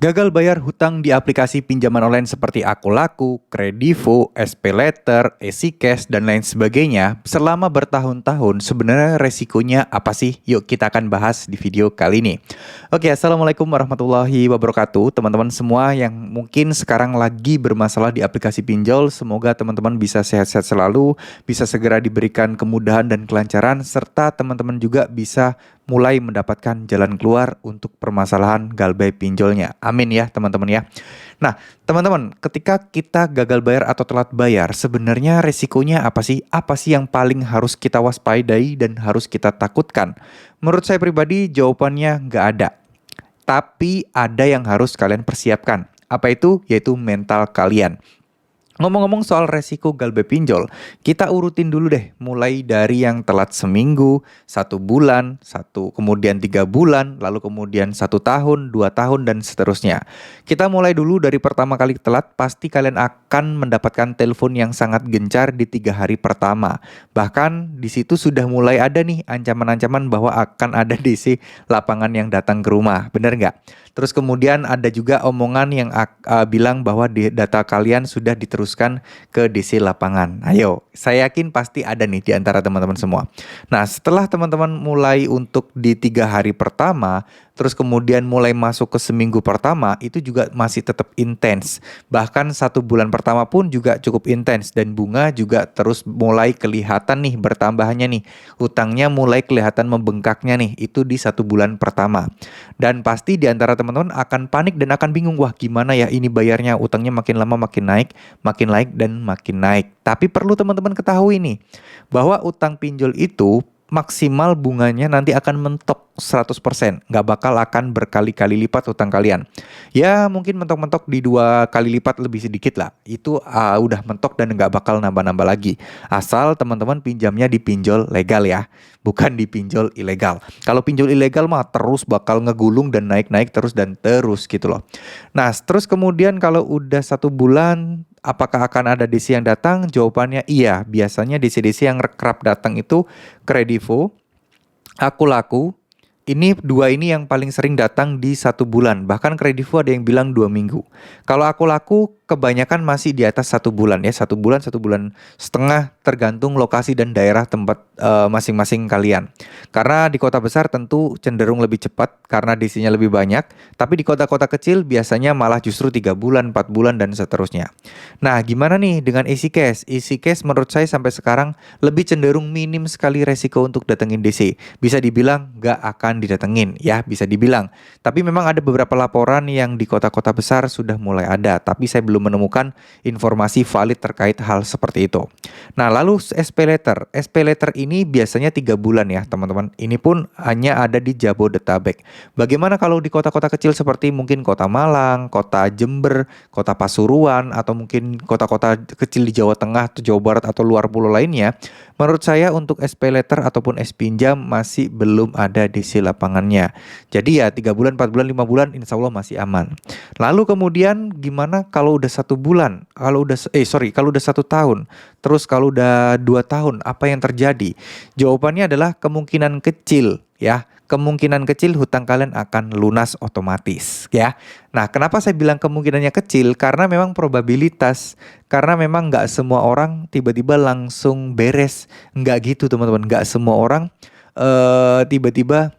Gagal bayar hutang di aplikasi pinjaman online seperti Akulaku, Kredivo, SPayLater, EasyCash, dan lain sebagainya selama bertahun-tahun sebenarnya resikonya apa sih? Yuk kita akan bahas di video kali ini. Oke, Assalamualaikum warahmatullahi wabarakatuh. Teman-teman semua yang mungkin sekarang lagi bermasalah di aplikasi pinjol, semoga teman-teman bisa sehat-sehat selalu, bisa segera diberikan kemudahan dan kelancaran, serta teman-teman juga bisa mulai mendapatkan jalan keluar untuk permasalahan galbay pinjolnya. Amin ya teman-teman ya. Nah teman-teman, ketika kita gagal bayar atau telat bayar, sebenarnya resikonya apa sih? Apa sih yang paling harus kita waspadai dan harus kita takutkan? Menurut saya pribadi jawabannya nggak ada. Tapi ada yang harus kalian persiapkan. Apa itu? Yaitu mental kalian. Ngomong-ngomong soal resiko galbay pinjol, kita urutin dulu deh, mulai dari yang telat seminggu, 1 bulan, kemudian 3 bulan, lalu kemudian 1 tahun, 2 tahun, dan seterusnya. Kita mulai dulu dari pertama kali telat, pasti kalian akan mendapatkan telepon yang sangat gencar di 3 hari pertama. Bahkan di situ sudah mulai ada nih ancaman-ancaman bahwa akan ada DC lapangan yang datang ke rumah, bener nggak? Terus kemudian ada juga omongan yang bilang bahwa data kalian sudah diteruskan ke DC lapangan. Ayo, saya yakin pasti ada nih di antara teman-teman semua. Nah, setelah teman-teman mulai untuk di 3 hari pertama, terus kemudian mulai masuk ke seminggu pertama, itu juga masih tetap intens. Bahkan 1 bulan pertama pun juga cukup intens. Dan bunga juga terus mulai kelihatan nih bertambahnya nih. Utangnya mulai kelihatan membengkaknya nih. Itu di 1 bulan pertama. Dan pasti di antara teman-teman akan panik dan akan bingung. Wah gimana ya ini bayarnya, utangnya makin lama makin naik dan makin naik. Tapi perlu teman-teman ketahui nih, bahwa utang pinjol itu maksimal bunganya nanti akan mentok 100%. Nggak bakal akan berkali-kali lipat utang kalian. Ya mungkin mentok-mentok di 2 kali lipat lebih sedikit lah. Itu udah mentok dan nggak bakal nambah-nambah lagi. Asal teman-teman pinjamnya di pinjol legal ya. Bukan di pinjol ilegal. Kalau pinjol ilegal mah terus bakal ngegulung dan naik-naik terus dan terus gitu loh. Nah terus kemudian kalau udah 1 bulan, apakah akan ada DC yang datang? Jawabannya iya. Biasanya DC-DC yang kerap datang itu Kredivo, Akulaku. Ini 2 ini yang paling sering datang di 1 bulan. Bahkan Kredivo ada yang bilang 2 minggu. Kalau Akulaku kebanyakan masih di atas 1 bulan ya. 1 bulan, 1 bulan setengah, tergantung lokasi dan daerah tempat masing-masing kalian. Karena di kota besar tentu cenderung lebih cepat karena DC-nya lebih banyak. Tapi di kota-kota kecil biasanya malah justru 3 bulan, 4 bulan, dan seterusnya. Nah gimana nih dengan EasyCash? EasyCash menurut saya sampai sekarang lebih cenderung minim sekali resiko untuk datengin DC. Bisa dibilang nggak akan didatengin ya, bisa dibilang. Tapi memang ada beberapa laporan yang di kota-kota besar sudah mulai ada, tapi saya belum menemukan informasi valid terkait hal seperti itu. Nah lalu SPayLater. SPayLater ini biasanya 3 bulan ya teman-teman. Ini pun hanya ada di Jabodetabek. Bagaimana kalau di kota-kota kecil seperti mungkin kota Malang, kota Jember, kota Pasuruan, atau mungkin kota-kota kecil di Jawa Tengah atau Jawa Barat atau luar pulau lainnya? Menurut saya untuk SPayLater ataupun S-Pinjam masih belum ada DC lapangannya. Jadi ya 3 bulan, 4 bulan, 5 bulan insya Allah masih aman. Lalu kemudian gimana kalau udah 1 bulan? Kalau udah 1 tahun. Terus kalau udah 2 tahun, apa yang terjadi? Jawabannya adalah kemungkinan kecil ya. Kemungkinan kecil hutang kalian akan lunas otomatis ya. Nah kenapa saya bilang kemungkinannya kecil? Karena memang probabilitas. Karena memang nggak semua orang tiba-tiba langsung beres. Nggak gitu teman-teman. Nggak semua orang tiba-tiba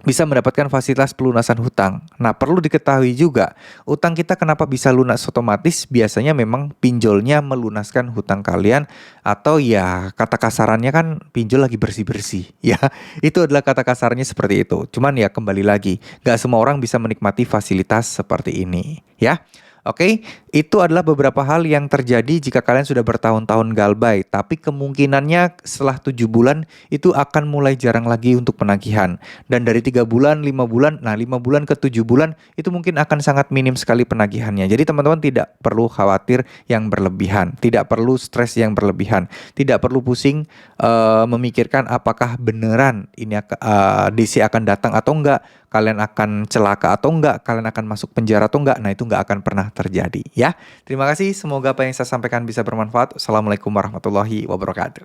bisa mendapatkan fasilitas pelunasan hutang. Nah, perlu diketahui juga, utang kita kenapa bisa lunas otomatis? Biasanya memang pinjolnya melunaskan hutang kalian, atau ya kata kasarannya kan pinjol lagi bersih-bersih. Ya, itu adalah kata kasarnya seperti itu. Cuman ya kembali lagi, nggak semua orang bisa menikmati fasilitas seperti ini. Ya. Oke, itu adalah beberapa hal yang terjadi jika kalian sudah bertahun-tahun galbay. Tapi kemungkinannya setelah 7 bulan itu akan mulai jarang lagi untuk penagihan. Dan dari 3 bulan, 5 bulan, nah 5 bulan ke 7 bulan itu mungkin akan sangat minim sekali penagihannya. Jadi teman-teman tidak perlu khawatir yang berlebihan. Tidak perlu stres yang berlebihan. Tidak perlu pusing memikirkan apakah beneran ini DC akan datang atau enggak. Kalian akan celaka atau enggak, kalian akan masuk penjara atau enggak. Nah itu enggak akan pernah terjadi ya. Terima kasih, semoga apa yang saya sampaikan bisa bermanfaat. Assalamualaikum warahmatullahi wabarakatuh.